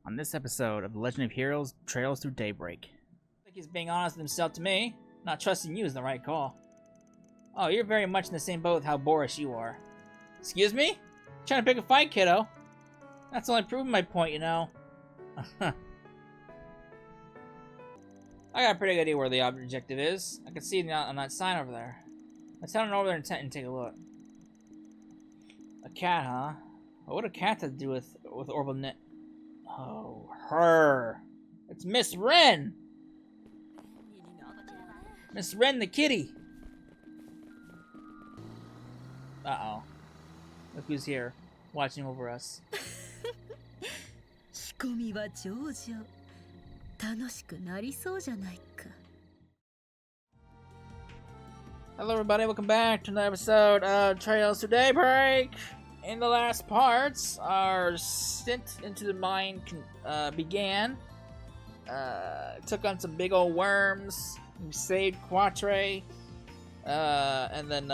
on this episode of The Legend of Heroes Trails Through Daybreak. I think he's being honest with himself to me. Not trusting you is the right call. Oh, you're very much in the same boat with how boorish you are. Excuse me? Trying to pick a fight, kiddo. That's only proving my point, you know. I got a pretty good idea where the objective is. I can see it on that sign over there. Let's head on over there and take a look. A cat, huh? What would a cat have to do with orbital net? Oh, her. It's Miss Wren. Miss Wren the kitty. Uh-oh. Look who's here, watching over us. Hello everybody, welcome back to another episode of Trails to Daybreak! In the last parts, our stint into the mine began. Took on some big old worms, we saved Quatre, and then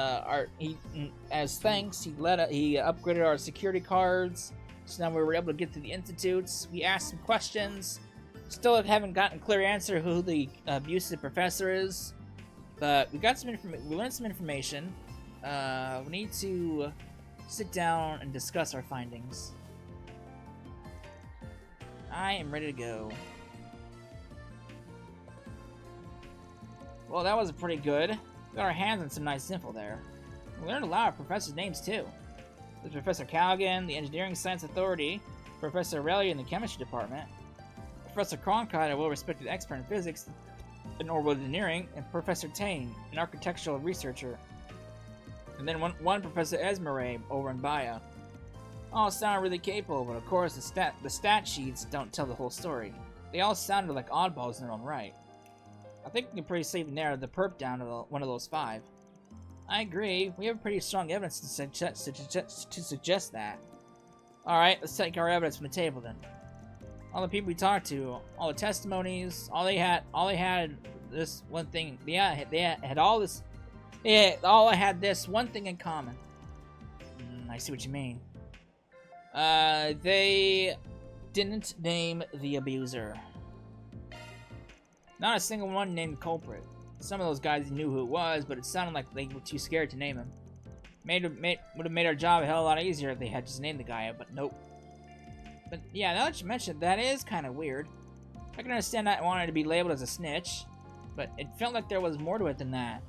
as thanks, he upgraded our security cards, so now we were able to get to the institutes. We asked some questions, still haven't gotten a clear answer who the abusive professor is. But we got we learned some information. We need to sit down and discuss our findings. I am ready to go. Well, that was pretty good. We got our hands on some nice info there. We learned a lot of professors' names too. There's Professor Callaghan, the Engineering Science Authority, Professor Aurelian in the Chemistry Department, Professor Cronkite, a well-respected expert in physics in orbital engineering, and Professor Tane, an architectural researcher. And then one Professor Esmeralda over in Bio. All sound really capable, but of course the stat sheets don't tell the whole story. They all sounded like oddballs in their own right. I think we can pretty safely narrow the perp down to one of those five. I agree, we have pretty strong evidence to suggest that. Alright, let's take our evidence from the table then. All the people we talked to, all the testimonies, all they had this one thing. They had all this. All had this one thing in common. I see what you mean. They didn't name the abuser. Not a single one named the culprit. Some of those guys knew who it was, but it sounded like they were too scared to name him. Would have made our job a hell of a lot easier if they had just named the guy, but nope. But yeah, now that you mention it, that is kind of weird. I can understand not wanting to be labeled as a snitch, but it felt like there was more to it than that.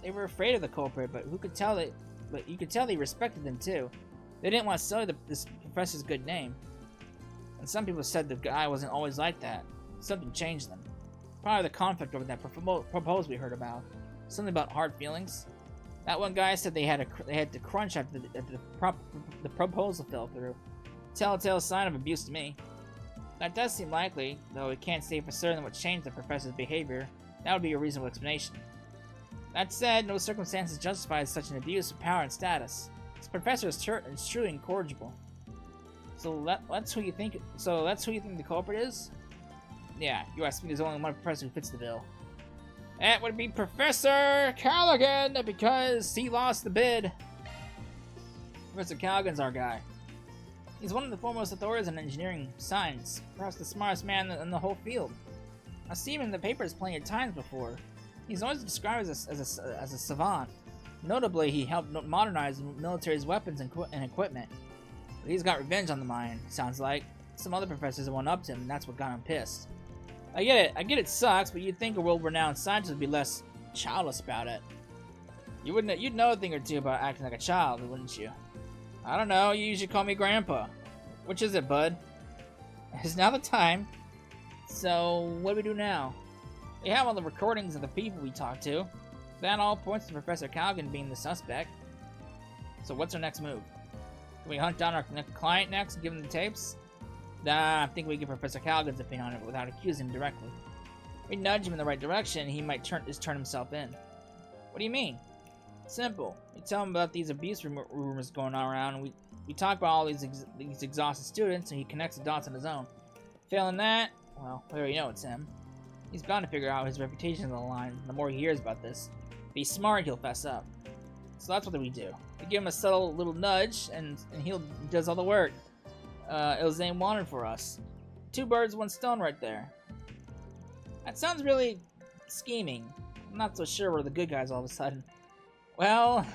They were afraid of the culprit, but you could tell they respected them too. They didn't want to sully this professor's good name. And some people said the guy wasn't always like that. Something changed them. Probably the conflict over that proposal we heard about. Something about hard feelings. That one guy said they had to crunch after the proposal fell through. Telltale sign of abuse to me. That does seem likely, though we can't say for certain what changed the professor's behavior. That would be a reasonable explanation. That said, no circumstances justify such an abuse of power and status. This professor is truly incorrigible. So that's who you think. So that's who you think the culprit is? Yeah, you asked me. There's only one professor who fits the bill. That would be Professor Callaghan, because he lost the bid. Professor Callaghan's our guy. He's one of the foremost authorities in engineering science, perhaps the smartest man in the whole field. I've seen him in the papers plenty of times before. He's always described as a savant. Notably, he helped modernize the military's weapons and equipment. But he's got revenge on the mine, sounds like. Some other professors went up to him, and that's what got him pissed. I get it sucks, but you'd think a world-renowned scientist would be less childless about it. You'd know a thing or two about acting like a child, wouldn't you? I don't know, you usually call me Grandpa. Which is it, bud? It's now the time. So, what do we do now? We have all the recordings of the people we talked to. That all points to Professor Callaghan being the suspect. So what's our next move? Can we hunt down our client next and give him the tapes? Nah, I think we give Professor Callaghan's opinion on it without accusing him directly. If we nudge him in the right direction, he might turn himself in. What do you mean? Simple. We tell him about these abuse rumors going on around, and we talk about all these exhausted students, and he connects the dots on his own. Failing that, well, we already know it's him. He's bound to figure out his reputation on the line. The more he hears about this, if he's smart, he'll fess up. So that's what we do. We give him a subtle little nudge, and he does all the work. Ilzane wanted for us. two birds, one stone right there. That sounds really scheming. I'm not so sure we're the good guys all of a sudden. Well,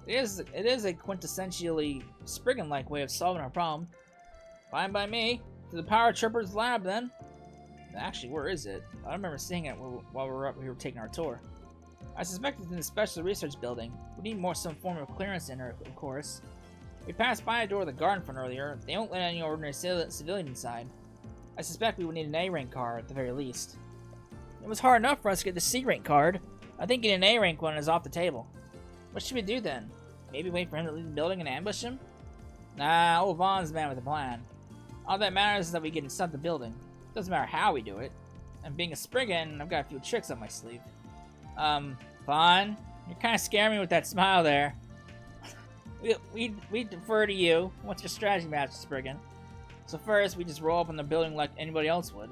it is a quintessentially Spriggan-like way of solving our problem. Fine by me. To the Power Tripper's lab, then. Actually, where is it? I remember seeing it while we were taking our tour. I suspect it's in the Special Research Building. We need some form of clearance in her, of course. We passed by a door of the garden front earlier. They won't let any ordinary civilian inside. I suspect we would need an A-rank card, at the very least. It was hard enough for us to get the C-rank card. I think getting an A-rank one is off the table. What should we do then? Maybe wait for him to leave the building and ambush him? Nah, old Vaughn's the man with a plan. All that matters is that we get inside the building. Doesn't matter how we do it. And being a Spriggan, I've got a few tricks up my sleeve. Vaughn, you're kind of scaring me with that smile there. we defer to you. What's your strategy, Master Spriggan? So first, we just roll up in the building like anybody else would.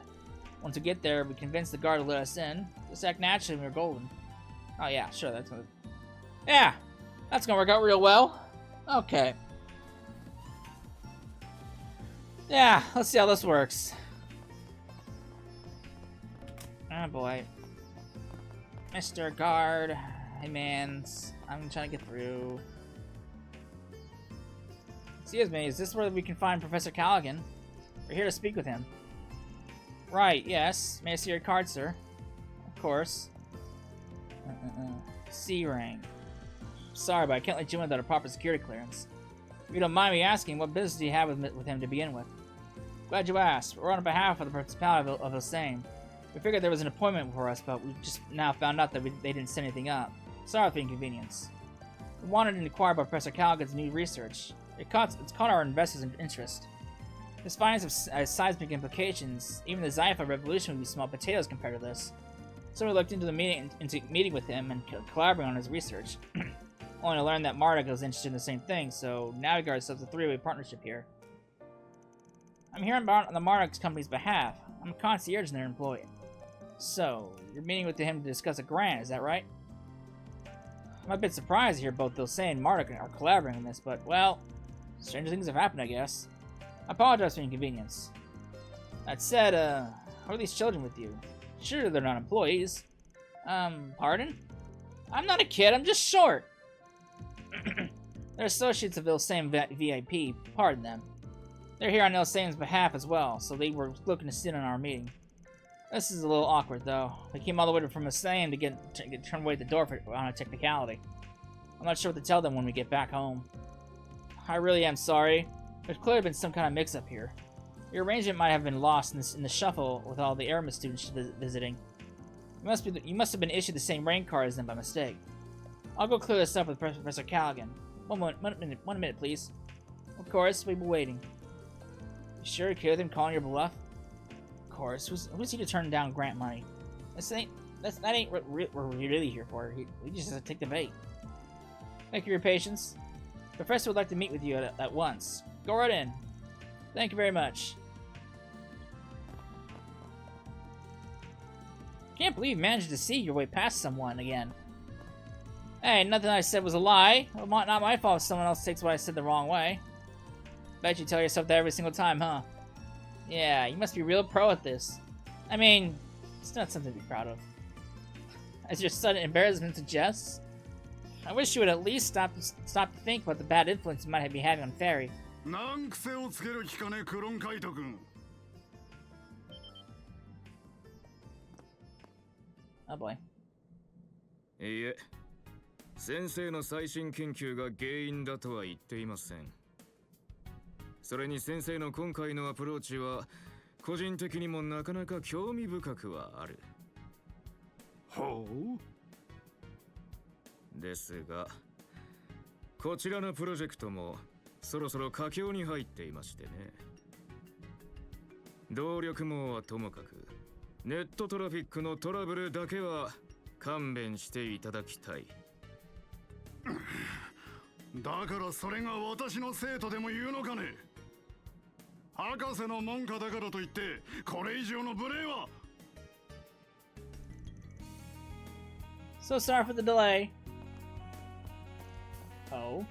Once we get there, we convince the guard to let us in. Just act naturally and we're golden. Oh yeah, sure, that's gonna... Yeah, that's gonna work out real well. Okay. Yeah, let's see how this works. Oh boy. Mr. Guard. Hey man, I'm trying to get through. Excuse me, is this where we can find Professor Callaghan? We're here to speak with him. Right, yes. May I see your card, sir? Of course. C rank. Sorry, but I can't let you in without a proper security clearance. If you don't mind me asking, what business do you have with him to begin with? Glad you asked. We're on behalf of the Principality of Hossein. We figured there was an appointment for us, but we just now found out that they didn't set anything up. Sorry for the inconvenience. We wanted to inquire about Professor Callaghan's new research. It's caught our investors' interest. His findings have seismic implications. Even the Zypha revolution would be small potatoes compared to this. So we looked into meeting with him and collaborating on his research. Only to learn that Marduk was interested in the same thing, so now we got ourselves a three-way partnership here. I'm here on the Marduk company's behalf. I'm a concierge and their employee. So, you're meeting with him to discuss a grant, is that right? I'm a bit surprised to hear both Hossein and Marduk are collaborating on this, but, well, stranger things have happened, I guess. I apologize for the inconvenience. That said, how are these children with you? Sure, they're not employees. Pardon? I'm not a kid, I'm just short. They're associates of Hossein VIP, pardon them. They're here on Hossein's behalf as well, so they were looking to sit in our meeting. This is a little awkward, though. They came all the way from Hossein to get turned away at the door on a technicality. I'm not sure what to tell them when we get back home. I really am sorry. There's clearly been some kind of mix-up here. Your arrangement might have been lost in the shuffle with all the Aramis students visiting. You must have been issued the same rank card as them by mistake. I'll go clear this up with Professor Callaghan. One minute, please. Of course, we'll be waiting. You sure you care with him calling your bluff? Of course. Who's he to turn down grant money? That ain't what we're really here for. We just have to take the bait. Thank you for your patience. The professor would like to meet with you at once. Go right in. Thank you very much. Can't believe you managed to see your way past someone again. Hey, nothing I said was a lie. Well, not my fault if someone else takes what I said the wrong way. Bet you tell yourself that every single time, huh? Yeah, you must be real pro at this. I mean, it's not something to be proud of. As your sudden embarrassment suggests, I wish you would at least stop to think about the bad influence you might be having on Fairy. Oh boy. いいえ、先生の最新研究が原因だとは言っていません。それに先生の今回のアプローチは個人的にもなかなか興味深くはある。ほう。ですが、こちらのプロジェクトもそろそろ佳境に入っていましてね。動力網はともかく、ネットトラフィックのトラブルだけは勘弁していただきたい。だからそれが私の生徒でも言うのかね。博士の門下だからといってこれ以上の無礼は。 So sorry for the delay. Oh.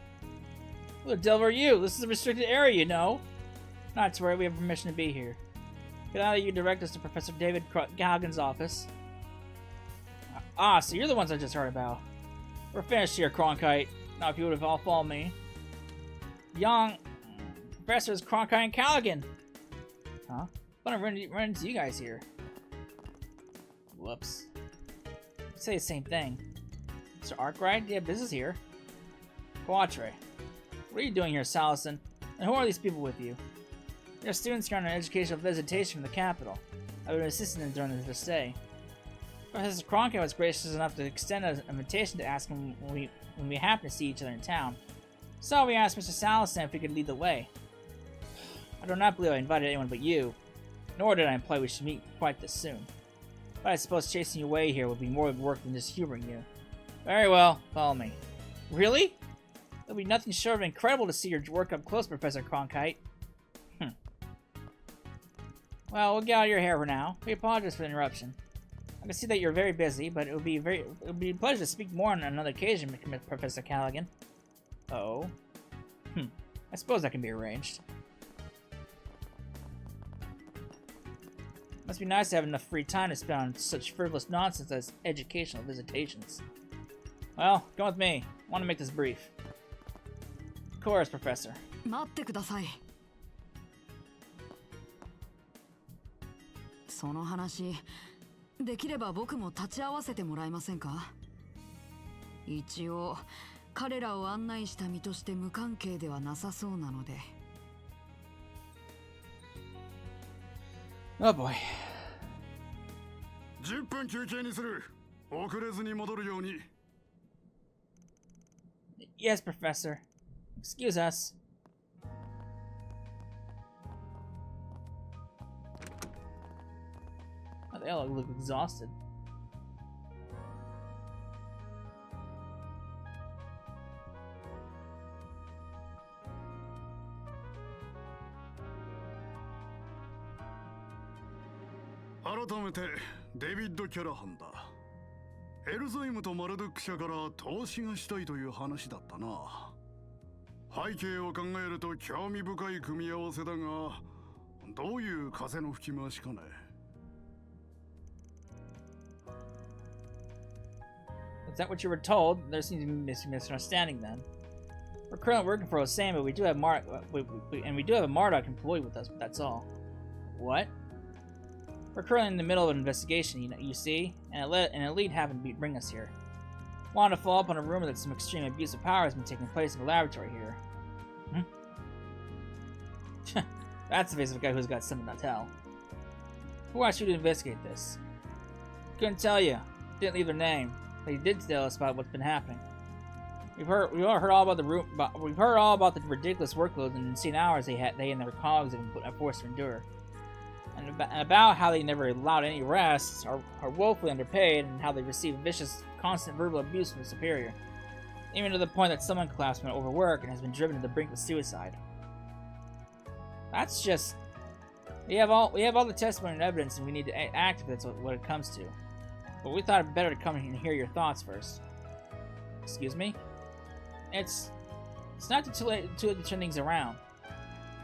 Who the devil are you? This is a restricted area, you know. Not to worry, we have permission to be here. Could either you direct us to Professor David Galgan's office? Ah, so you're the ones I just heard about. We're finished here, Cronkite. Now if you would have all followed me. Young Professors Cronkite and Callaghan. Huh? But I'm running into you guys here. Whoops. You say the same thing. Mr. Arkwright, yeah, business here. Quatre. What are you doing here, Salison? And who are these people with you? They're students here on an educational visitation from the capital. I've been assisting them during their stay. Professor Cronkite was gracious enough to extend an invitation to ask him when we happen to see each other in town. So we asked Mr. Salison if he could lead the way. I do not believe I invited anyone but you, nor did I imply we should meet quite this soon. But I suppose chasing you away here would be more work than just humoring you. Very well, follow me. Really? It'll be nothing short of incredible to see your work up close, Professor Cronkite. Well, we'll get out of your hair for now. We apologize for the interruption. I can see that you're very busy, but it would be a pleasure to speak more on another occasion, Professor Callaghan. Oh. I suppose that can be arranged. Must be nice to have enough free time to spend on such frivolous nonsense as educational visitations. Well, go with me. I want to make this brief. Of course, Professor. 待ってください。その話、できれば僕も立ち会わせてもらえませんか？一応、彼らを案内した身として無関係ではなさそうなので。Oh boy. 10分休憩にする。遅れずに戻るように。Yes, Professor. Excuse us. Oh, they all look exhausted.改めてデビッド・キャラハンだ。エルザイムとマルドック社から投資がしたいという話だったな。背景を考えると興味深い組み合わせだが、どういう風の吹き回しかね。Is that what you were told? There seems to be a misunderstanding then. We're currently working for Osama, but we do have we do have a Marduk employee with us, but that's all. What? We're currently in the middle of an investigation, you see, and an elite happened to bring us here. Wanted to follow up on a rumor that some extreme abuse of power has been taking place in the laboratory here. That's the face of a guy who's got something to tell. Who asked you to investigate this? Couldn't tell you. Didn't leave their name, but he did tell us about what's been happening. We've all heard all about the ridiculous workloads and insane hours they and their colleagues have been forced to endure. And about how they never allowed any rest, are woefully underpaid, and how they receive vicious, constant verbal abuse from the superior, even to the point that someone collapsed from overwork and has been driven to the brink of suicide. That's just... We have all the testimony and evidence, and we need to act if that's what it comes to. But we thought it better to come and hear your thoughts first. Excuse me? It's not too late to turn things around.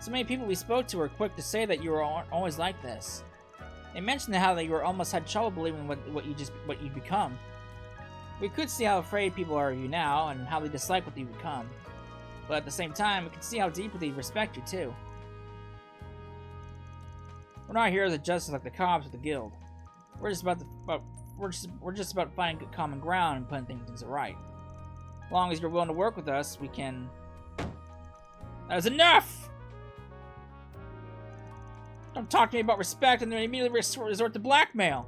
So many people we spoke to were quick to say that you were always like this. They mentioned how that you were almost had trouble believing what you'd become. We could see how afraid people are of you now, and how they dislike what you've become. But at the same time, we can see how deeply they respect you too. We're not heroes of justice like the cops or the guild. We're just about finding good common ground and putting things right. As long as you're willing to work with us, we can. That is enough! Don't talk to me about respect and then immediately resort to blackmail.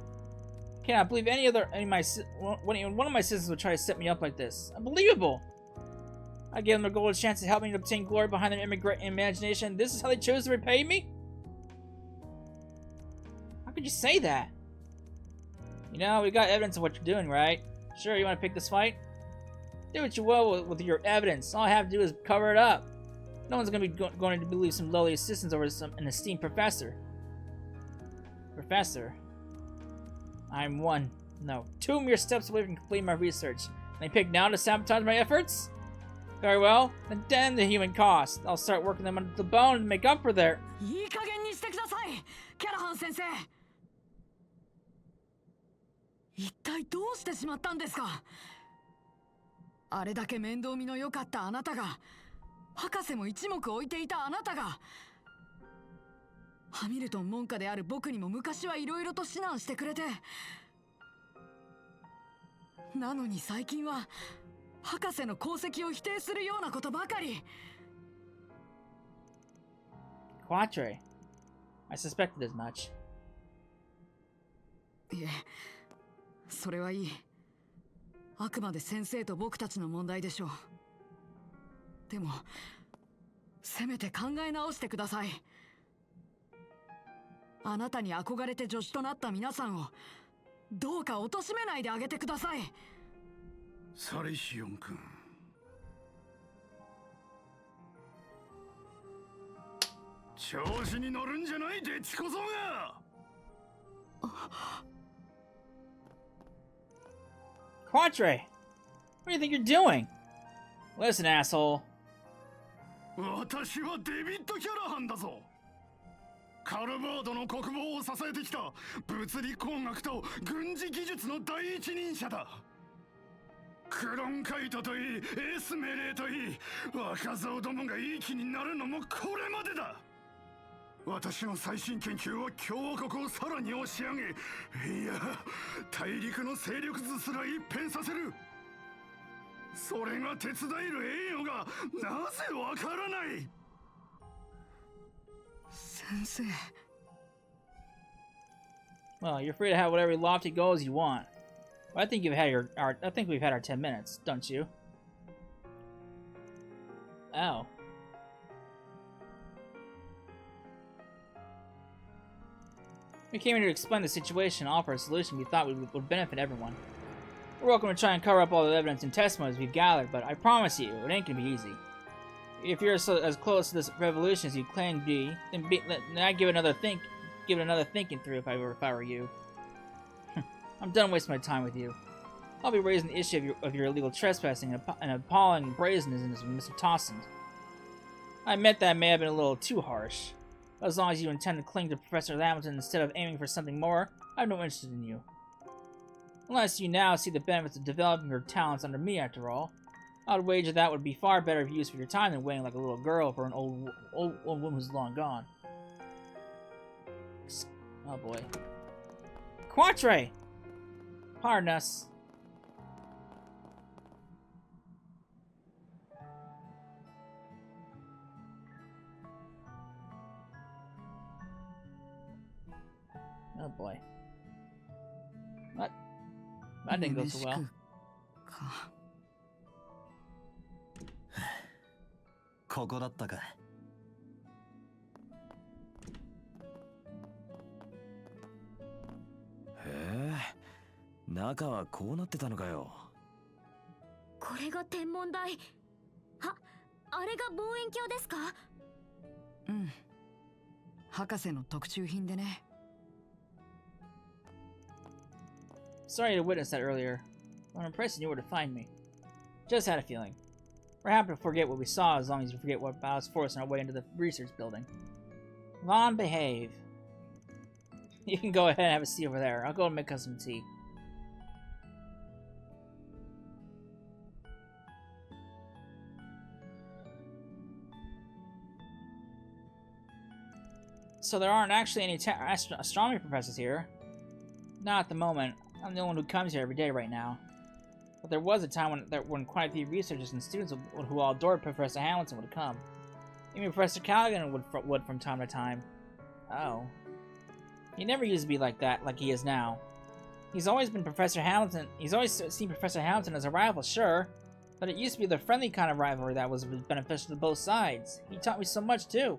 Cannot believe one of my citizens would try to set me up like this. Unbelievable! I gave them a golden chance to help me to obtain glory behind their imagination. This is how they chose to repay me? How could you say that? You know, we got evidence of what you're doing, right? Sure, you want to pick this fight? Do what you will with your evidence. All I have to do is cover it up. No one's going to believe some lowly assistants over an esteemed professor. Professor? I'm two mere steps away from completing my research. And they pick now to sabotage my efforts? Very well, then the human cost. I'll start working them under the bone to make up for their... いい加減にしてください。キャラハン先生。一体どうしてしまったんですか。あれだけ面倒見の良かったあなたが、博士も一目置いていたあなたが、ハミルトン門下である僕にも昔はいろいろと指南してくれて、なのに最近は博士の功績を否定するようなことばかり。Quatre. I suspected as much. いえ、それはいい。あくまで先生と僕たちの問題でしょう。でもせめて考え直してください。あなたに憧れて助手となった皆さんをどうか貶めないであげてください。サリシオン君、調子に乗るんじゃないでちこそが。Quatre! What do you think you're doing? Listen, asshole. 私はデビッド・キャラハンだぞ。カルバードの国防を支えてきた物理工学と軍事技術の第一人者だ。クロンカイトといい、エース命令といい、若造どもがいい気になるのもこれまでだ。私の最新研究は共和国をさらに押し上げ、いや、大陸の勢力図すら一変させる。それが手伝える栄誉がなぜわからない。先生。Well, you're free to have whatever lofty goals you want. But I think you've had I think we've had our 10 minutes, don't you? Oh. We came here to explain the situation and offer a solution we thought would benefit everyone. We're welcome to try and cover up all the evidence and testimonies we've gathered, but I promise you, it ain't gonna be easy. If you're as close to this revolution as you claim to be, then I'd give it another thinking through if I were you. I'm done wasting my time with you. I'll be raising the issue of your illegal trespassing and appalling brazenness with Mr. Towson. I admit that may have been a little too harsh. But as long as you intend to cling to Professor Hamilton instead of aiming for something more, I have no interest in you. Unless you now see the benefits of developing your talents under me, after all. I would wager that would be far better use for your time than waiting like a little girl for an old woman who's long gone. Oh boy. Quatre! Pardon us. Oh boy. What? That didn't go so well. ここだったか。へえ、中はこうなってたのかよ。これが天文台。あれが望遠鏡ですか？うん。博士の特注品でね。Sorry to witness that earlier. I'm impressed you knew where to find me. Just had a feeling. We're happy to forget what we saw as long as you forget what bows for us on our way into the research building. Vaughn, behave. You can go ahead and have a seat over there. I'll go and make us some tea. So there aren't actually any astronomy professors here. Not at the moment. I'm the only one who comes here every day right now. But there was a time when quite a few researchers and students who all adored Professor Hamilton would come. Even Professor Callaghan would from time to time. Oh. He never used to be like that, like he is now. He's always been Professor Hamilton. He's always seen Professor Hamilton as a rival, sure. But it used to be the friendly kind of rivalry that was beneficial to both sides. He taught me so much, too.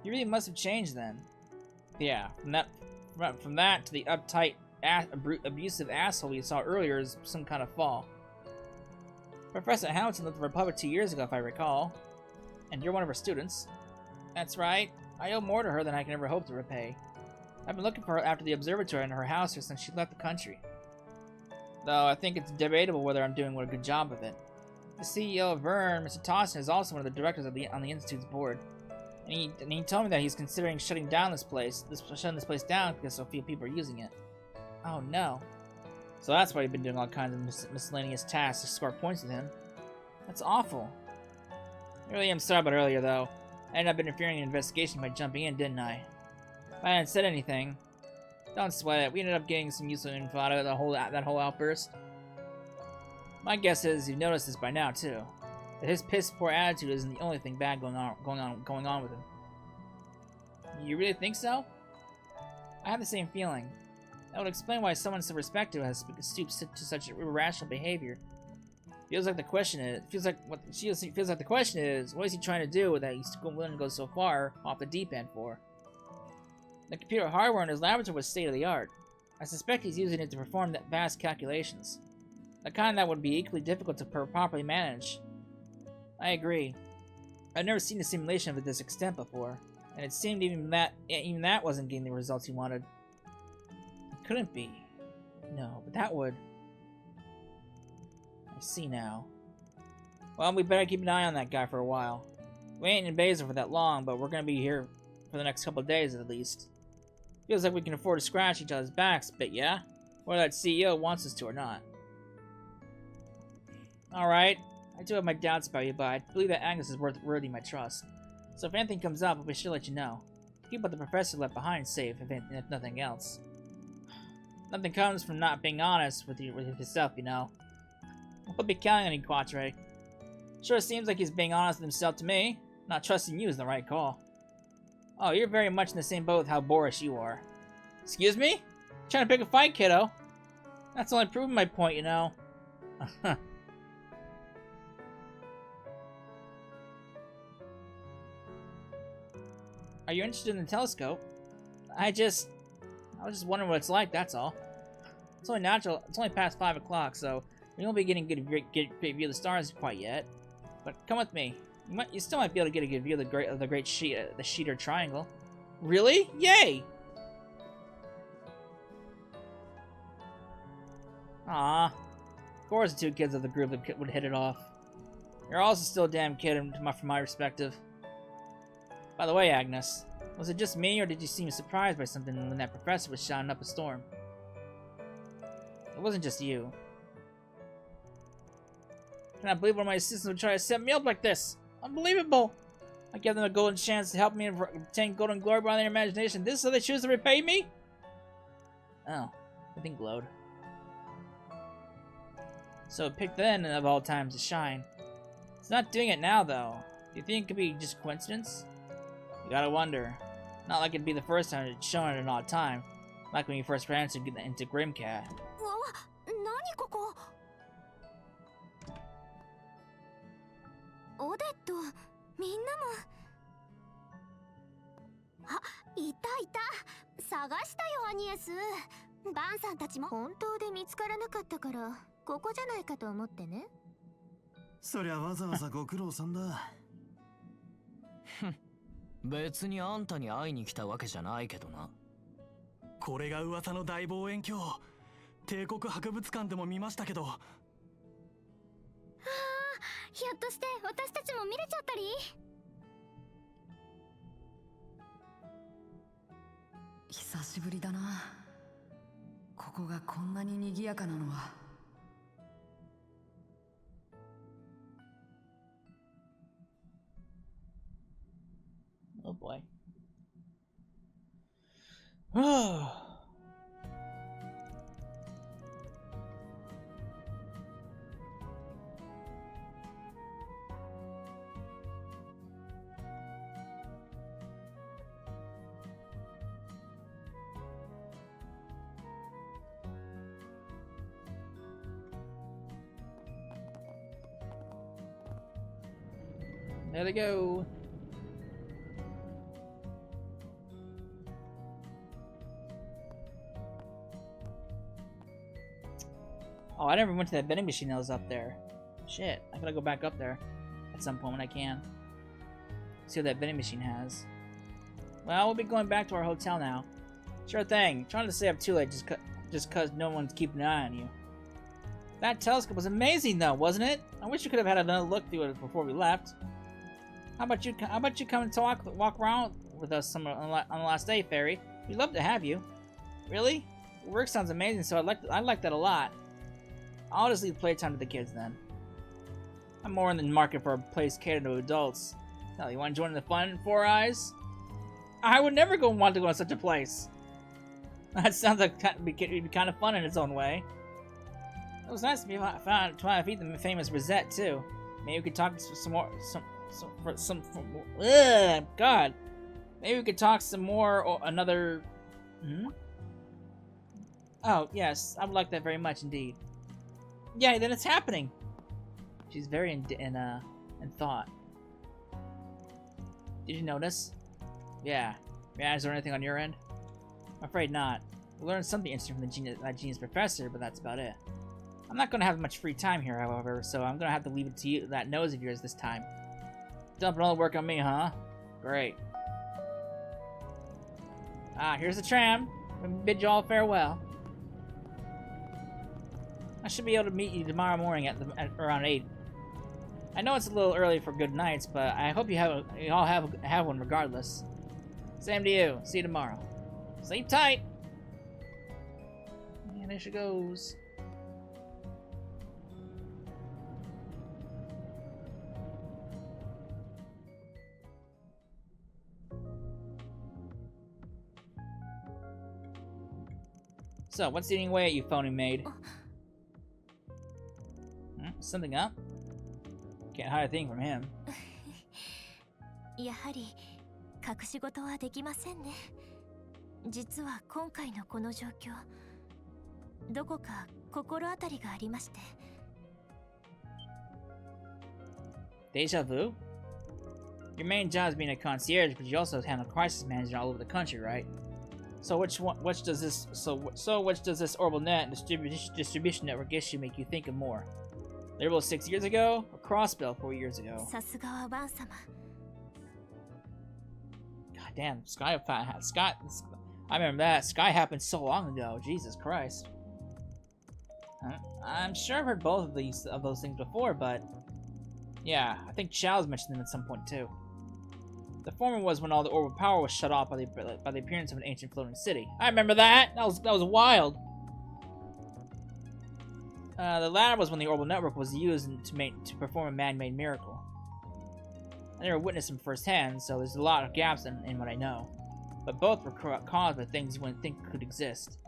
He really must have changed then. Yeah, from that to the uptight, abusive asshole we saw earlier is some kind of fall. Professor Hamilton left the Republic 2 years ago, if I recall. And you're one of her students. That's right. I owe more to her than I can ever hope to repay. I've been looking for her after the observatory and her house here since she left the country. Though I think it's debatable whether I'm doing a good job of it. The CEO of Vern, Mr. Towson, is also one of the directors on the Institute's board. And he told me that he's considering shutting this place down because so few people are using it. Oh no. So that's why he's been doing all kinds of miscellaneous tasks to score points with him. That's awful. I really am sorry about earlier, though. I ended up interfering in the investigation by jumping in, didn't I? If I hadn't said anything, don't sweat it. We ended up getting some useful info out of that whole outburst. My guess is you've noticed this by now too. That his piss-poor attitude isn't the only thing bad going on with him. You really think so? I have the same feeling. That would explain why someone so respected has stooped to such irrational behavior. Feels like the question is, what is he trying to do that he's willing to go so far off the deep end for? The computer hardware in his laboratory was state-of-the-art. I suspect he's using it to perform that vast calculations. The kind that would be equally difficult to properly manage. I agree. I've never seen a simulation of this extent before, and it seemed even that wasn't getting the results he wanted. It couldn't be. No, but that would. I see now. Well, we better keep an eye on that guy for a while. We ain't in Basel for that long, but we're gonna be here for the next couple of days at least. Feels like we can afford to scratch each other's backs a bit, yeah? Whether that CEO wants us to or not. Alright, I do have my doubts about you, but I believe that Agnes is worthy of my trust. So if anything comes up, I'll be sure to let you know. Keep what the professor left behind safe, if nothing else. Nothing comes from not being honest with yourself, you know. We'll be counting on you, Quatre. Sure seems like he's being honest with himself to me. Not trusting you is the right call. Oh, you're very much in the same boat with how boorish you are. Excuse me? Trying to pick a fight, kiddo. That's only proving my point, you know. Are you interested in the telescope? I was just wondering what it's like, that's all. It's only natural. It's only past 5 o'clock, so we won't be getting a great view of the stars quite yet. But come with me. You still might be able to get a good view of the great Sheeter Triangle. Really? Yay! Ah, of course the two kids of the group would hit it off. You're also still a damn kid from my perspective. By the way, Agnes, was it just me, or did you seem surprised by something when that professor was shouting up a storm? It wasn't just you. I cannot believe one of my assistants would try to set me up like this. Unbelievable! I gave them a golden chance to help me obtain golden glory beyond their imagination. This is how they choose to repay me? Oh, I think glowed. So it picked then of all times to shine. It's not doing it now, though. Do you think it could be just coincidence? You gotta wonder. Not like it'd be the first time it's shown at an odd time. Like when you first ran into Grimcat.別にあんたに会いに来たわけじゃないけどな。これが噂の大望遠鏡。帝国博物館でも見ましたけど。はあ、ひょっとして私たちも見れちゃったり？久しぶりだな。ここがこんなに賑やかなのは。Oh boy. Oh. There they go. Oh, I never went to that vending machine that was up there. Shit, I gotta go back up there at some point when I can. See what that vending machine has. Well, we'll be going back to our hotel now. Sure thing. Trying to stay up too late just cause no one's keeping an eye on you. That telescope was amazing though, wasn't it? I wish we could have had another look through it before we left. How about you come and walk around with us on the last day, Fairy? We'd love to have you. Really? Your work sounds amazing, so I like that a lot. I'll just leave playtime to the kids then. I'm more in the market for a place catered to adults. Hell, you want to join the fun, Four Eyes? I would never want to go to such a place. That sounds like it'd be kind of fun in its own way. It was nice to be found to feed the famous Rosette too. Maybe we could talk some more. God. Maybe we could talk some more or another. Oh yes, I would like that very much indeed. Yeah, then it's happening. She's very in thought. Did you notice? Yeah. Is there anything on your end? I'm afraid not. We learned something interesting from that genius professor, but that's about it. I'm not going to have much free time here, however, so I'm going to have to leave it to you, that nose of yours this time. Dumping all the work on me, huh? Great. Ah, here's the tram. I bid you all farewell. I should be able to meet you tomorrow morning at around 8. I know it's a little early for good nights, but I hope you all have one regardless. Same to you. See you tomorrow. Sleep tight. And there she goes. So, what's eating away at you, phony maid? Something up? Can't hide a thing from him. やはり隠し事はできませんね。実は今回のこの状況、どこか心当たりがありまして。Deja vu? Your main job is being a concierge, but you also handle crisis management all over the country, right? So which does this orbital net and distribution network issue make you think of more? Liberal 6 years ago, or Crossbell 4 years ago? さすがはバン様。God damn, Sky. I remember that. Sky happened so long ago. Jesus Christ. I'm sure I've heard both of those things before, but yeah, I think Chao's mentioned them at some point too. The former was when all the orbital power was shut off by the appearance of an ancient floating city. I remember that. That was wild. The latter was when the orbital network was used to perform a man-made miracle. I never witnessed them firsthand, so there's a lot of gaps in what I know. But both were caused by things you wouldn't think could exist.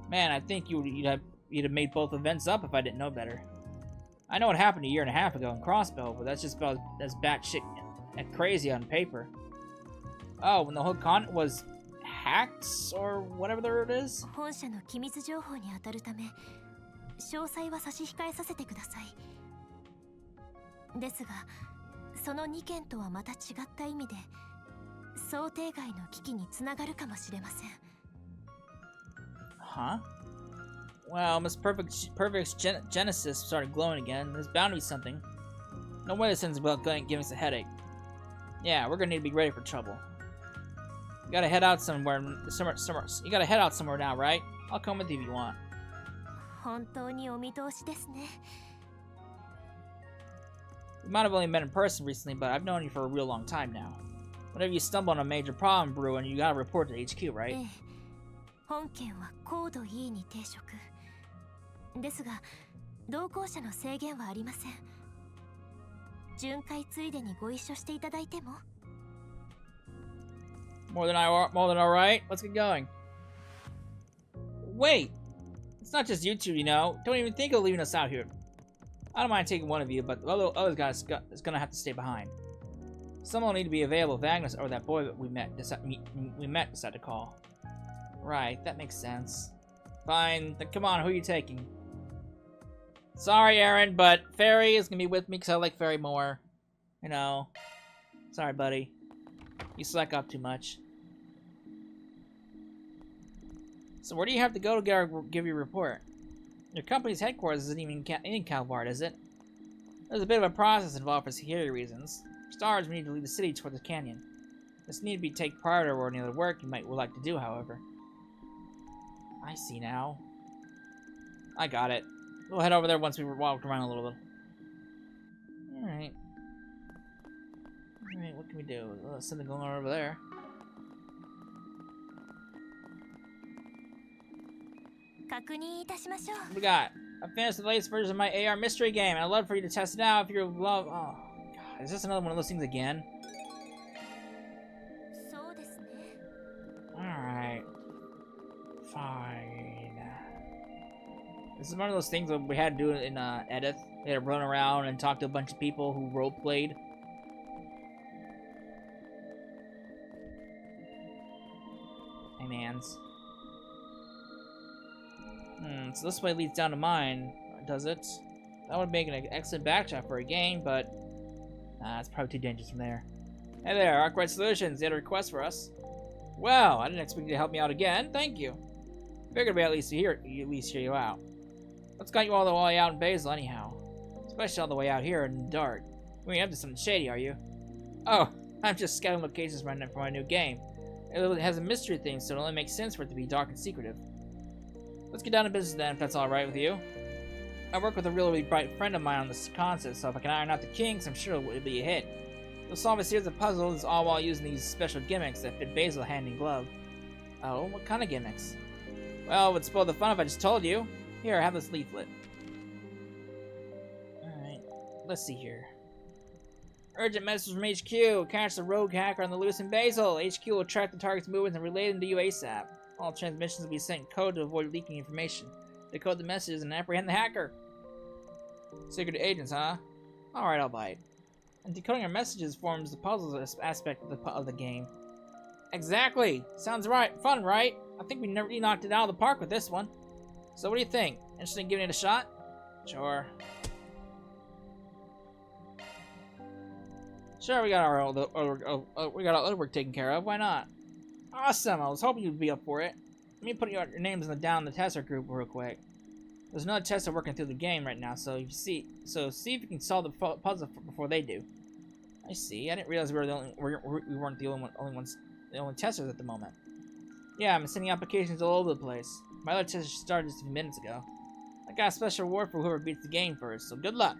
Man, I think you'd have made both events up if I didn't know better. I know what happened a year and a half ago in Crossbow, but that's just about as batshit and crazy on paper. Oh, when the whole continent was hacked, or whatever the word is? 本社の機密情報に当たるため、詳細は差し控えさせてください。ですが、その2件とはまた違った意味で、想定外の危機につながるかもしれません。Huh? Well, Miss Perfect's Genesis started glowing again. There's bound to be something. No way this ends about giving us a headache. Yeah, we're gonna need to be ready for trouble. You gotta head out somewhere. You gotta head out somewhere now, right? I'll come with you if you want. 本当にお見通しですね。We might have only met in person recently, but I've known you for a real long time now. Whenever you stumble on a major problem, Bruin, you gotta report to HQ, right? ええ、本件は高度 E に抵触。ですが、同行者の制限はありません。巡回ついでにご一緒していただいても。More than alright. Let's get going. Wait! It's not just you two, you know. Don't even think of leaving us out here. I don't mind taking one of you, but the other guy is gonna have to stay behind. Someone will need to be available if Agnes or that boy that we met decide to call. Right, that makes sense. Fine, then come on, who are you taking? Sorry, Aaron, but Fairy is gonna be with me because I like Fairy more. You know. Sorry, buddy. You slack off too much. So where do you have to go to give your report? Your company's headquarters isn't even in Calvard, is it? There's a bit of a process involved for security reasons. For starters, we need to leave the city toward the canyon. This need to be take prior to any other work you would like to do, however. I see now. I got it. We'll head over there once we've walked around a little bit. Alright. Alright, what can we do? Oh, there's something going on over there. What we got? I finished the latest version of my AR mystery game, and I'd love for you to test it out if you love. Oh, God, is this another one of those things again? Alright. Fine. This is one of those things that we had to do in Edith. We had to run around and talk to a bunch of people who roleplayed. Hey, mans. So this way leads down to mine, does it? That would make an excellent backdrop for a game, but it's probably too dangerous from there. Hey there, Arkwright Solutions. You had a request for us. Well, I didn't expect you to help me out again. Thank you. Figured we at least hear you out. What's got you all the way out in Basel, anyhow? Especially all the way out here in the dark. You ain't up to something shady, are you? Oh, I'm just scouting locations for my new game. It has a mystery theme, so it only makes sense for it to be dark and secretive. Let's get down to business then, if that's alright with you. I work with a really bright friend of mine on this concept, so if I can iron out the kinks, I'm sure it'll be a hit. We'll solve a series of puzzles, all while using these special gimmicks that fit Basil hand in glove. Oh, what kind of gimmicks? Well, it would spoil the fun if I just told you. Here, have this leaflet. Alright, let's see here. Urgent message from HQ. Catch the rogue hacker on the loose in Basel. HQ will track the target's movements and relay them to you ASAP. All transmissions will be sent in code to avoid leaking information. Decode the messages and apprehend the hacker. Secret agents, huh? Alright, I'll bite. And decoding our messages forms the puzzle aspect of the game. Exactly! Sounds right. Fun, right? I think we nearly knocked it out of the park with this one. So what do you think? Interested in giving it a shot? Sure. Sure, we got our other work taken care of. Why not? Awesome! I was hoping you'd be up for it. Let me put your names down in the tester group real quick. There's another tester working through the game right now, so see if you can solve the puzzle before they do. I see. I didn't realize we weren't the only testers at the moment. Yeah, I'm sending applications all over the place. My other tester started just a few minutes ago. I got a special award for whoever beats the game first, so good luck.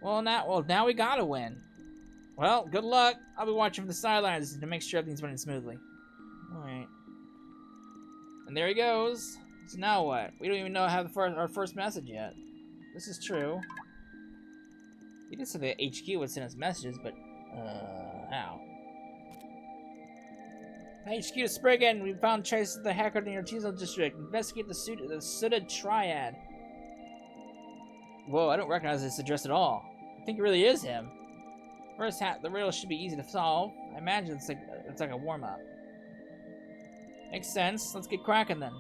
Well, now we gotta win. Well, good luck. I'll be watching from the sidelines to make sure everything's running smoothly. Alright. And there he goes. So now what? We don't even know how our first message yet. This is true. He did say the HQ would send us messages, but, how? HQ to Spriggan! We found traces of the hacker in your Artisanal district. Investigate the sooted triad. Whoa, I don't recognize this address at all. I think it really is him. First, the riddle should be easy to solve. I imagine it's like a warm-up. Makes sense. Let's get cracking then.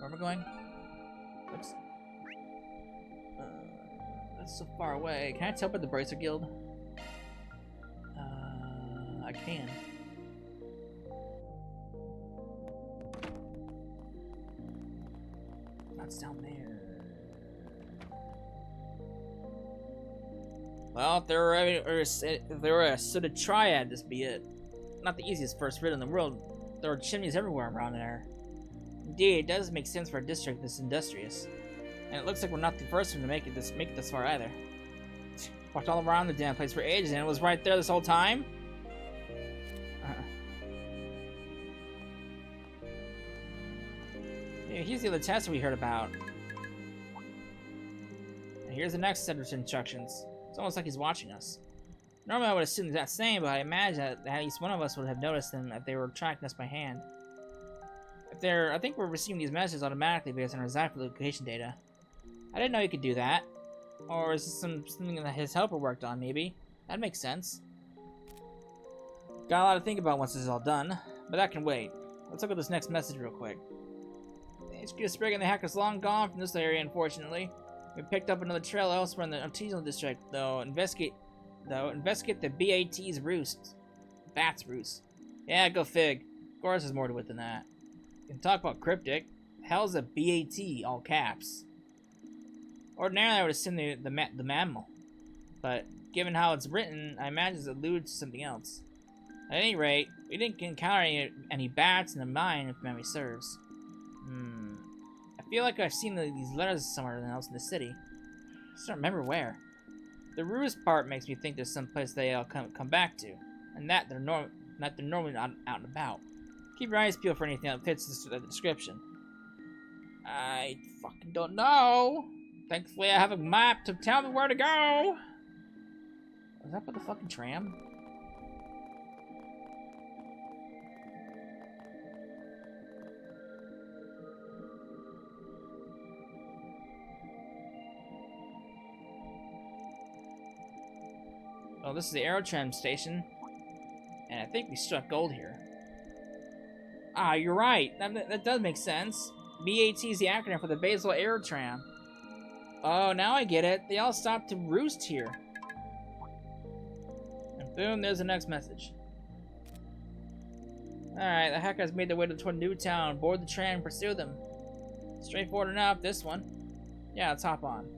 Where am I going? Oops. That's so far away. Can I tell by the Bracer Guild? I can. That's down there. Well, if there were a sort of triad, this be it. Not the easiest first riddle in the world. There are chimneys everywhere around there. Indeed, it does make sense for a district this industrious. And it looks like we're not the first one to make it this far either. Walked all around the damn place for ages and it was right there this whole time? Yeah, here's the other tester we heard about. And here's the next set of instructions. It's almost like he's watching us. Normally I would assume that same, but I imagine that at least one of us would have noticed them if they were tracking us by hand. I think we're receiving these messages automatically based on our exact location data. I didn't know you could do that. Or is this something that his helper worked on, maybe? That makes sense. Got a lot to think about once this is all done, but that can wait. Let's look at this next message real quick. HQ Spriggan and the hacker's long gone from this area, unfortunately. We picked up another trail elsewhere in the Artisanal district, though. Investigate the BAT's roost. Bat's roost. Yeah, go fig. Of course there's more to it than that. You can talk about cryptic. Hell's a BAT, all caps. Ordinarily I would assume the mammal. But given how it's written, I imagine it alludes to something else. At any rate, we didn't encounter any bats in the mine, if memory serves. I feel like I've seen these letters somewhere else in the city. I just don't remember where. The ruse part makes me think there's some place they all come back to, and that they're normally not out and about. Keep your eyes peeled for anything that fits the description. I fucking don't know. Thankfully, I have a map to tell me where to go. Is that for the fucking tram? Oh, this is the Aerotram station. And I think we struck gold here. Ah, you're right. That does make sense. BAT is the acronym for the Basel Aerotram. Oh, now I get it. They all stopped to roost here. And boom, there's the next message. Alright, the hackers made their way toward Newtown. Board the tram and pursue them. Straightforward enough, this one. Yeah, let's hop on.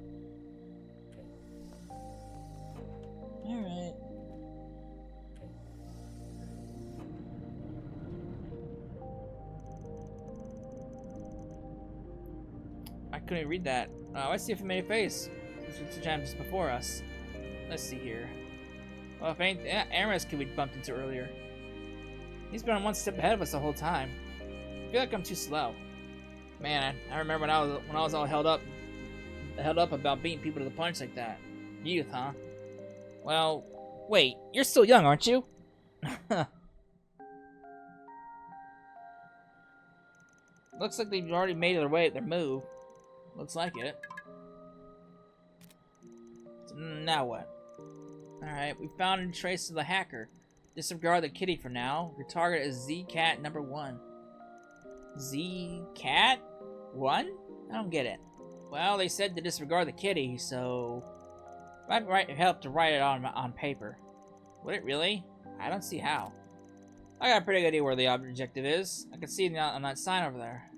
Alright. I couldn't read that. Oh, I see a familiar face. This was the jam just before us. Let's see here. Well, if ain't Aramis could we bumped into earlier. He's been on one step ahead of us the whole time. I feel like I'm too slow. Man, I remember when I was all held up about beating people to the punch like that. Youth, huh? Well, wait, you're still young, aren't you? Looks like they've already made their move. Looks like it. So now what? Alright, we found a trace of the hacker. Disregard the kitty for now. Your target is Z-Cat number 1. Z-Cat? 1? I don't get it. Well, they said to disregard the kitty, so... Might help to write it on paper. Would it really? I don't see how. I got a pretty good idea where the objective is. I can see it on that sign over there.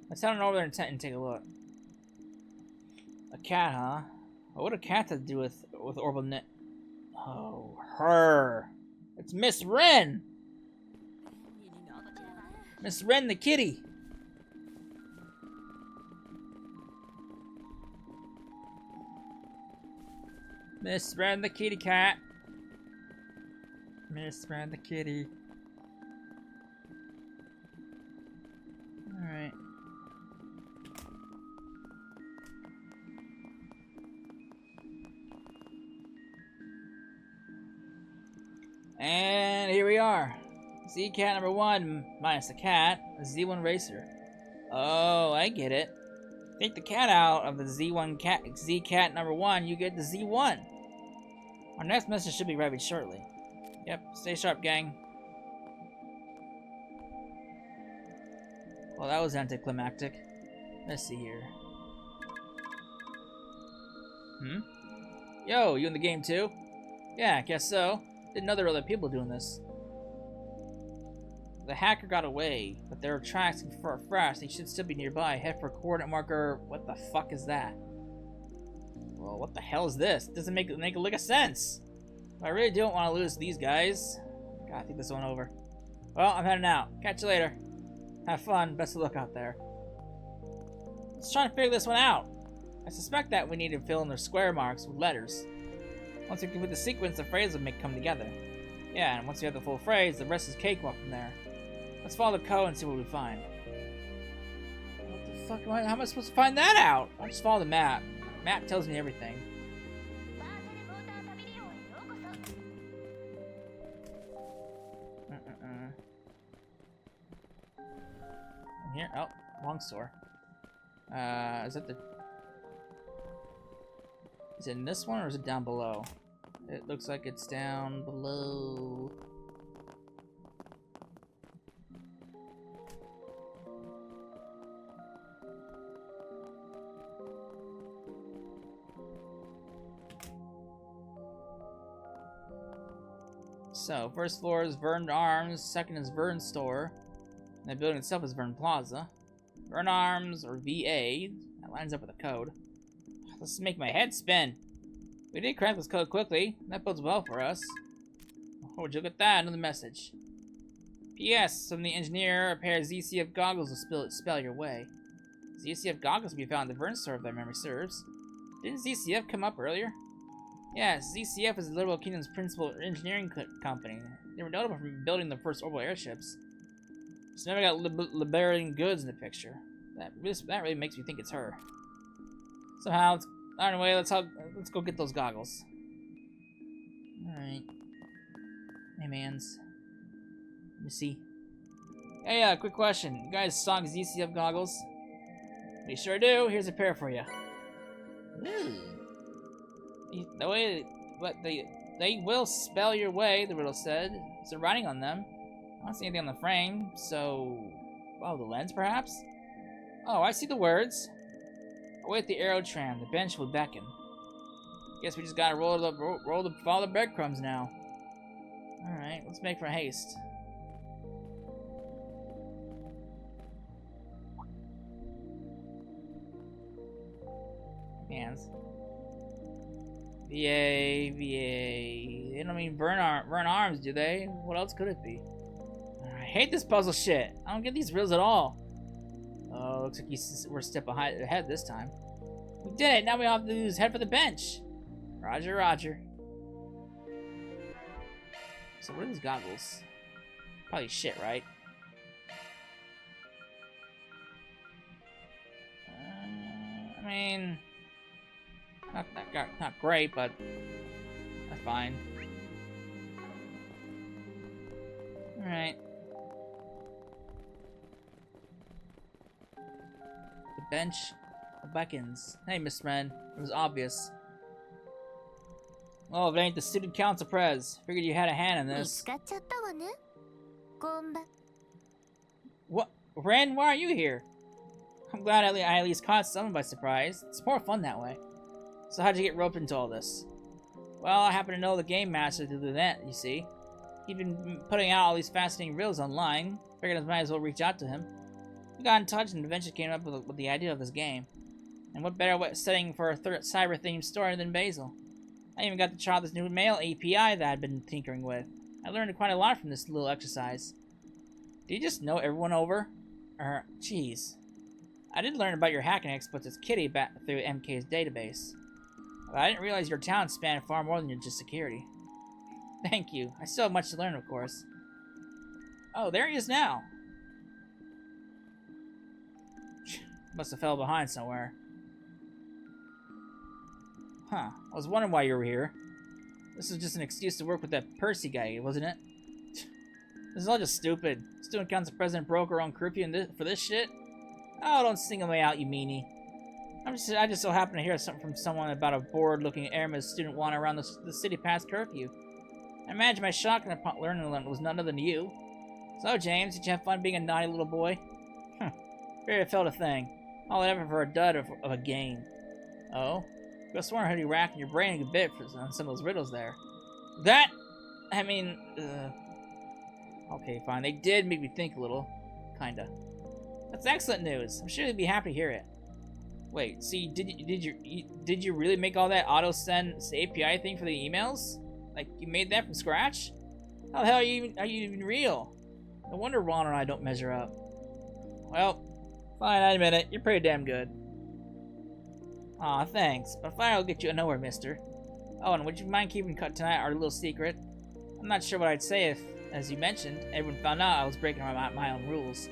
Let's head on over there and take a look. A cat, huh? What would a cat have to do with orbital net? Oh, her. It's Miss Wren! Miss Wren the kitty! Miss Wren the kitty cat. Miss Wren the kitty. Alright. And here we are. Z-Cat number 1 minus the cat, a Z1 racer. Oh, I get it. Take the cat out of the Z-Cat number 1, you get the Z1. Our next message should be arriving shortly. Yep, stay sharp, gang. Well, that was anticlimactic. Let's see here. Yo, you in the game too? Yeah, I guess so. Didn't know there were other people doing this. The hacker got away, but there are tracks for fresh. They should still be nearby. Head for coordinate marker. What the fuck is that? Well, what the hell is this? It doesn't make a lick of sense. I really don't want to lose these guys. Gotta think this one over. Well, I'm heading out. Catch you later. Have fun. Best of luck out there. Let's try and figure this one out. I suspect that we need to fill in the square marks with letters. Once we complete the sequence, the phrase will come together. Yeah, and once we have the full phrase, the rest is cakewalk from there. Let's follow the code and see what we find. What the fuck how am I supposed to find that out? I'll just follow the map. Map tells me everything. Here? Oh, wrong store. Is it in this one or is it down below? It looks like it's down below. So, first floor is Vern Arms, second is Vern Store, and the building itself is Vern Plaza. Vern Arms, or VA, that lines up with the code. This make my head spin. We did crack this code quickly. That bodes well for us. Oh, would you look at that? Another message. P.S. From the engineer, a pair of ZCF goggles will spell your way. ZCF goggles will be found at the Vern store if that memory serves. Didn't ZCF come up earlier? Yes, ZCF is the Liberal Kingdom's principal engineering company. They were notable for building the first orbital airships. Just never got liberating goods in the picture. That really makes me think it's her. Somehow, anyway, let's go get those goggles. All right. Hey, mans. Let me see. Hey, quick question. You guys saw ZCF goggles? We sure do. Here's a pair for you. The way, but they will spell your way. The riddle said. There's writing on them. I don't see anything on the frame. So, oh, the lens perhaps. Oh, I see the words. Await the aero tram. The bench will beckon. Guess we just gotta follow the breadcrumbs now. All right, let's make for haste. Hands. VA. They don't mean burn arms, do they? What else could it be? I hate this puzzle shit. I don't get these riddles at all. Oh, looks like we're a step ahead this time. We did it. Now we all have to do is head for the bench. Roger, roger. So what are these goggles? Probably shit, right? I mean, not great, but that's fine. All right. The bench beckons. Hey, Miss Friend. It was obvious. Oh, if it ain't the student council prez. Figured you had a hand in this. What? Ren, why are you here? I'm glad I at least caught someone by surprise. It's more fun that way. So how'd you get roped into all this? Well, I happen to know the game master through the net, you see. He'd been putting out all these fascinating reels online. Figured I might as well reach out to him. We got in touch and eventually came up with the idea of this game. And what better setting for a cyber-themed story than Basil? I even got to try this new mail API that I'd been tinkering with. I learned quite a lot from this little exercise. Did you just know everyone over? Jeez. I did learn about your hacking exploits as Kitty back through MK's database. But I didn't realize your talent spanned far more than just security. Thank you. I still have much to learn, of course. Oh, there he is now. Must have fell behind somewhere. Huh. I was wondering why you were here. This was just an excuse to work with that Percy guy, wasn't it? This is all just stupid. Student council president broke her own curfew for this shit? Oh, don't single me out, you meanie. I just so happened to hear something from someone about a bored-looking airman student wandering around the city past curfew. I imagine my shock upon learning was none other than you. So, James, did you have fun being a naughty little boy? Very felt a thing. All that effort for a dud of a game. Oh? I was sworn I heard you racking your brain a bit on some of those riddles there. I mean, okay, fine. They did make me think a little. Kinda. That's excellent news. I'm sure you'd be happy to hear it. Wait, see, did you really make all that auto-send API thing for the emails? Like, you made that from scratch? How the hell are you even real? No wonder Ron and I don't measure up. Well, fine, I admit it. You're pretty damn good. Aw, thanks. But fine, I'll get you nowhere, mister. Oh, and would you mind keeping tonight our little secret? I'm not sure what I'd say if, as you mentioned, everyone found out I was breaking my own rules.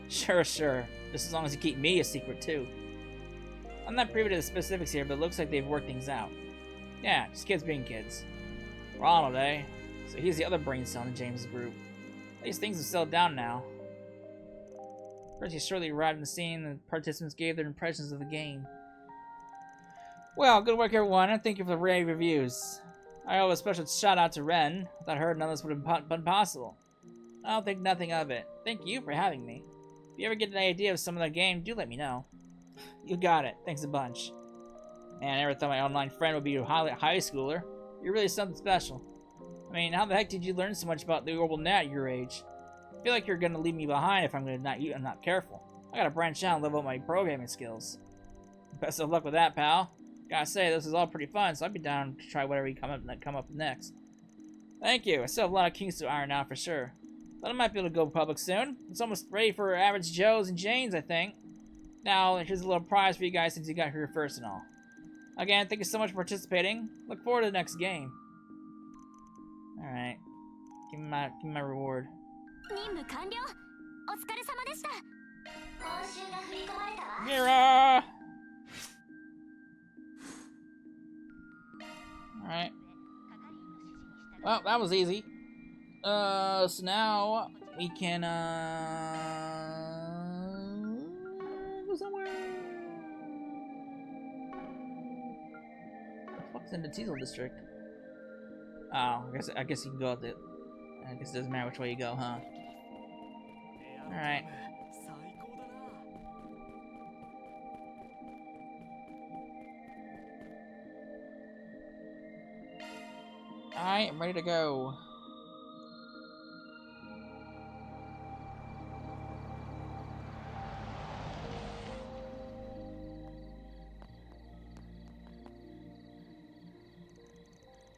Sure. Just as long as you keep me a secret, too. I'm not privy to the specifics here, but it looks like they've worked things out. Yeah, just kids being kids. Ronald, eh? So he's the other brain cell in James' group. At least things have settled down now. First, he shortly arrived on the scene, and the participants gave their impressions of the game. Well, good work, everyone, and thank you for the rave reviews. I owe a special shout out to Ren. Without her, none of this would have been possible. I'll think nothing of it. Thank you for having me. If you ever get an idea of some of the game, do let me know. You got it. Thanks a bunch. Man, I never thought my online friend would be a high schooler. You're really something special. I mean, how the heck did you learn so much about the orbital net at your age? I feel like you're gonna leave me behind if I'm not careful. I gotta branch out and level up my programming skills. Best of luck with that, pal. Gotta say, this is all pretty fun, so I'd be down to try whatever you come up next. Thank you. I still have a lot of kinks to iron out for sure. But I might be able to go public soon. It's almost ready for average Joes and Janes, I think. Now, here's a little prize for you guys since you got here first and all. Again, thank you so much for participating. Look forward to the next game. Alright. Give me my reward. 任務完了。お疲れ様でした。報酬が振り込まれたわ。 Mira! Alright. Well, that was easy. So now we can, go somewhere. What the fuck's in the Teasel district? Oh, I guess you can go with it. I guess it doesn't matter which way you go, huh? Alright. Alright, I'm ready to go.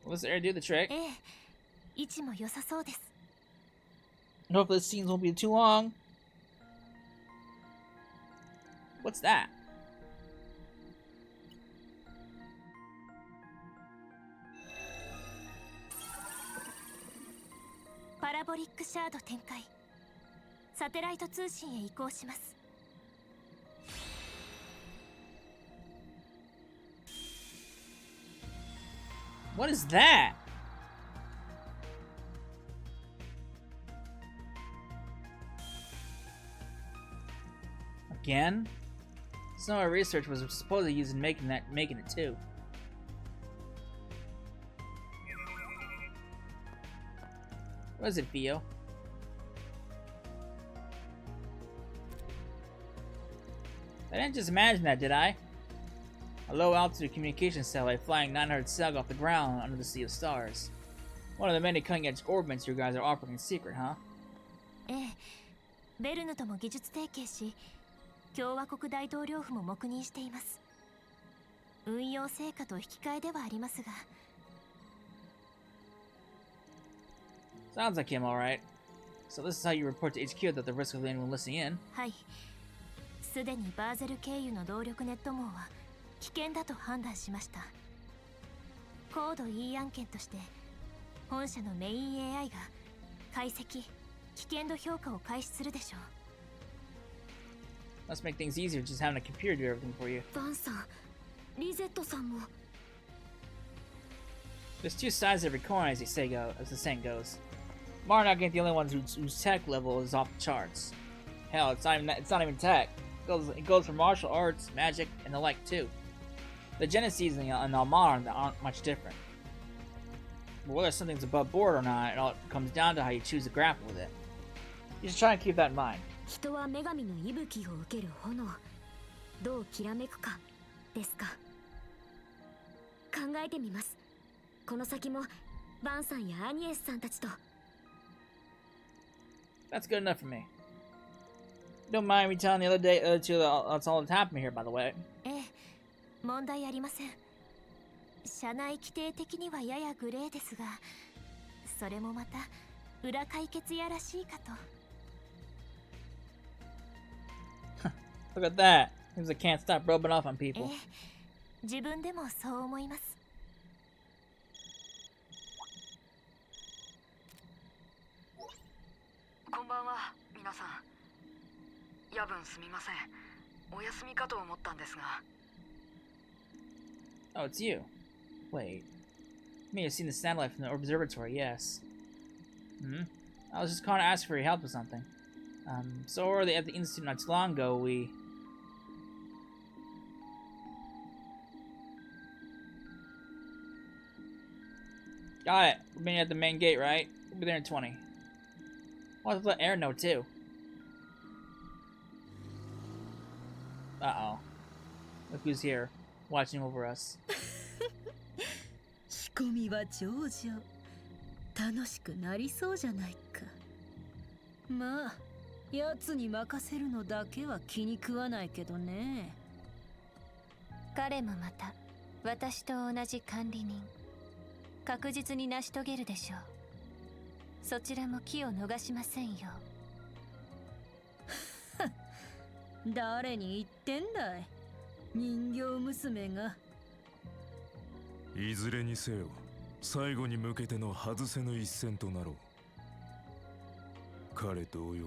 Let's do the trick. ええ、位置も良さそうです。 Hopefully the scenes won't be too long. What's that? Parabolic shard 展開。サテライト通信へ移行します。 What is that? Again? Some of our research was supposedly used in making it too. What is it, Theo? I didn't just imagine that, did I? A low-altitude communication satellite flying 900 sag off the ground under the sea of stars. One of the many cutting-edge orbits you guys are operating in secret, huh? ええ、ベルヌとも技術提携し、共和国大統領府も黙認しています。運用成果と引き換えではありますが。 Sounds like him, alright. So this is how you report to HQ that the risk of anyone listening in. はい。すでにバーゼル経由の動力ネット網は危険だと判断しました。高度 E 案件として本社のメイン AI が解析、危険度評価を開始するでしょう。 Must make things easier just having a computer do everything for you. バンさん、リゼットさんも。 There's two sides to every coin, as the saying goes. Marnock ain't the only one whose tech level is off the charts. Hell, it's not even tech. It goes for martial arts, magic, and the like too. The Genesis and the modern aren't much different. But whether something's above board or not, it all comes down to how you choose to grapple with it. You should try and keep that in mind. 人は女神の息吹を受ける炎、どうきらめくかですか。考えてみます。この先もバンさんやアニエスさんたちと。 That's good enough for me. Don't mind me telling the other two that's all that's happened here, by the way. ええ、問題ありません。社内規定的にはややグレーですが、それもまた裏解決やらしいかと。 Look at that. Seems I can't stop rubbing off on ええ、 people. 自分でもそう思います。 こんばんは、皆さん。夜分すみません。お休みかと思ったんですが。 Oh, it's you. Wait. You may have seen the satellite from the observatory, yes. Hmm? I was just calling to ask for your help with something. So early at the Institute not too long ago, we... Got it. We're meeting at the main gate, right? We'll be there in 20. I'll have to let Aaron know, too. Uh-oh. Look who's here, watching over us. 仕込みは上々。楽しくなりそうじゃないか。まあ、奴に任せるのだけは気に食わないけどね。彼もまた私と同じ管理人。確実に成し遂げるでしょう。そちらも気を逃しませんよ。誰に言ってんだい、人形娘が。いずれにせよ最後に向けての外せぬ一戦となろう。彼同様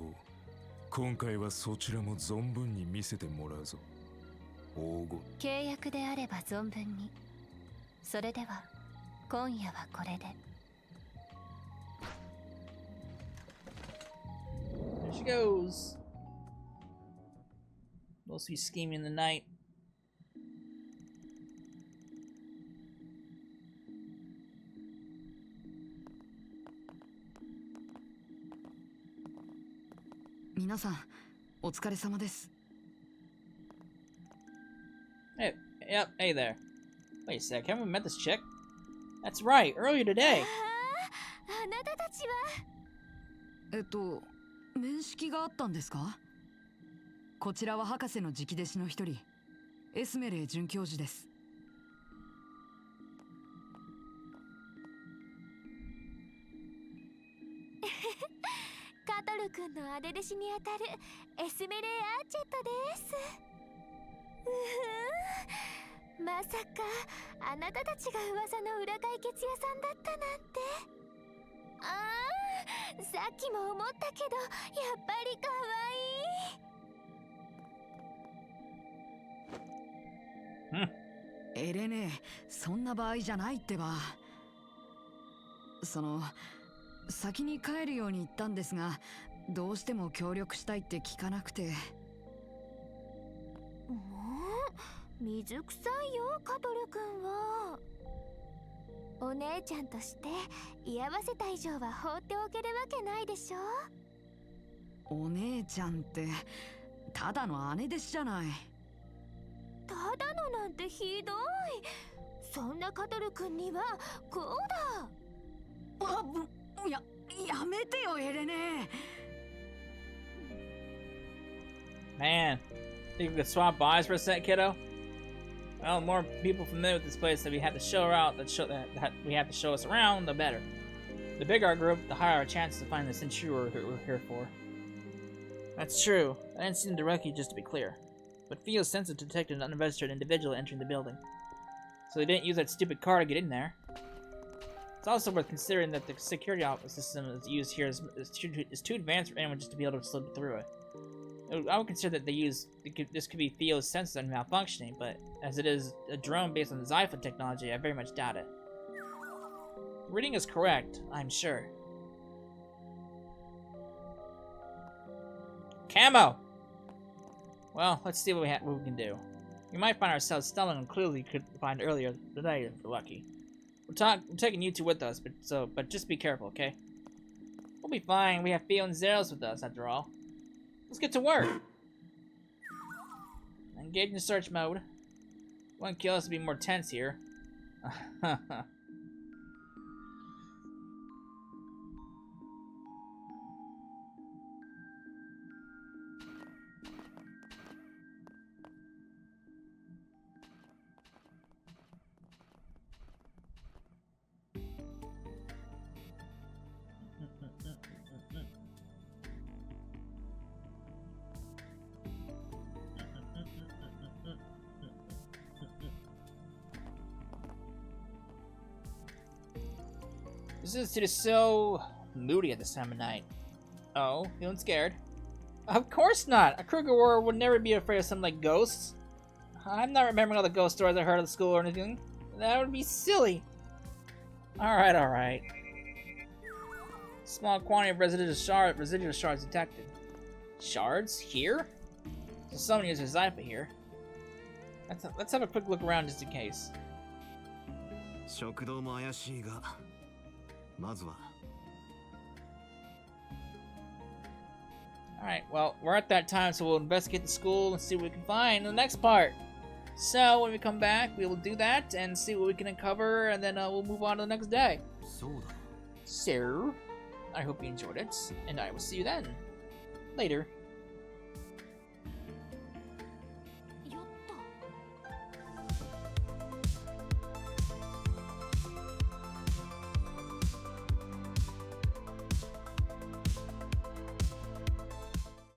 今回はそちらも存分に見せてもらうぞ。黄金契約であれば存分に。それでは今夜はこれで。 There she goes. Mostly scheming in the night. Minasan, お疲れ様です。 Hey, yep, hey there. Wait a sec, haven't we met this chick? That's right, earlier today. あなたたちは。面識があったんですか？こちらは博士の直弟子の一人、エスメレイ准教授です。カトル君の姉弟子にあたるエスメレイ・アーチェットです。まさかあなたたちが噂の裏解決屋さんだったなんて。ああ、さっきも思ったけどやっぱり可愛い。エレネ、そんな場合じゃないってば。先に帰るように言ったんですが、どうしても協力したいって聞かなくて。もう水臭いよ、カトル君は。お姉ちゃんとして居合わせた以上は放っておけるわけないでしょ。お姉ちゃんってただの姉弟子じゃない。ただのなんてひどい。そんなカトル君にはこうだ。やめてよ、エレネ。 Man, think we could swap eyes for a sec, kiddo? Well, the more people familiar with this place that we have to show her out, that we have to show us around, the better. The bigger our group, the higher our chances to find this intruder we're here for. That's true. I didn't see them directly, just to be clear. But Theo's sensitive to detect an unregistered individual entering the building. So they didn't use that stupid car to get in there. It's also worth considering that the security system is used here is too advanced for anyone just to be able to slip through it. I would consider that this could be Theo's sensors malfunctioning, but as it is a drone based on the Zypha technology, I very much doubt it. The reading is correct, I'm sure. Camo! Well, let's see what we can do. We might find ourselves stumbling on clues we could find earlier today if we're lucky. We're taking you two with us, but just be careful, okay? We'll be fine. We have Theo and Zeros with us, after all. Let's get to work. Engage in search mode. Wouldn't kill us to be more tense here. This is just so moody at this time of night. Oh, feeling scared? Of course not! A Kruger warrior would never be afraid of something like ghosts. I'm not remembering all the ghost stories I heard at school or anything. That would be silly. Alright, alright. Small quantity of residual shards detected. Shards? Here? So someone uses Zypha here. Let's have a quick look around just in case. 食堂も怪しいが、まずは。Alright, well, we're at that time, so we'll investigate the school and see what we can find in the next part. So, when we come back, we will do that and see what we can uncover, and then we'll move on to the next day. そうだ。 So, I hope you enjoyed it, and I will see you then. Later.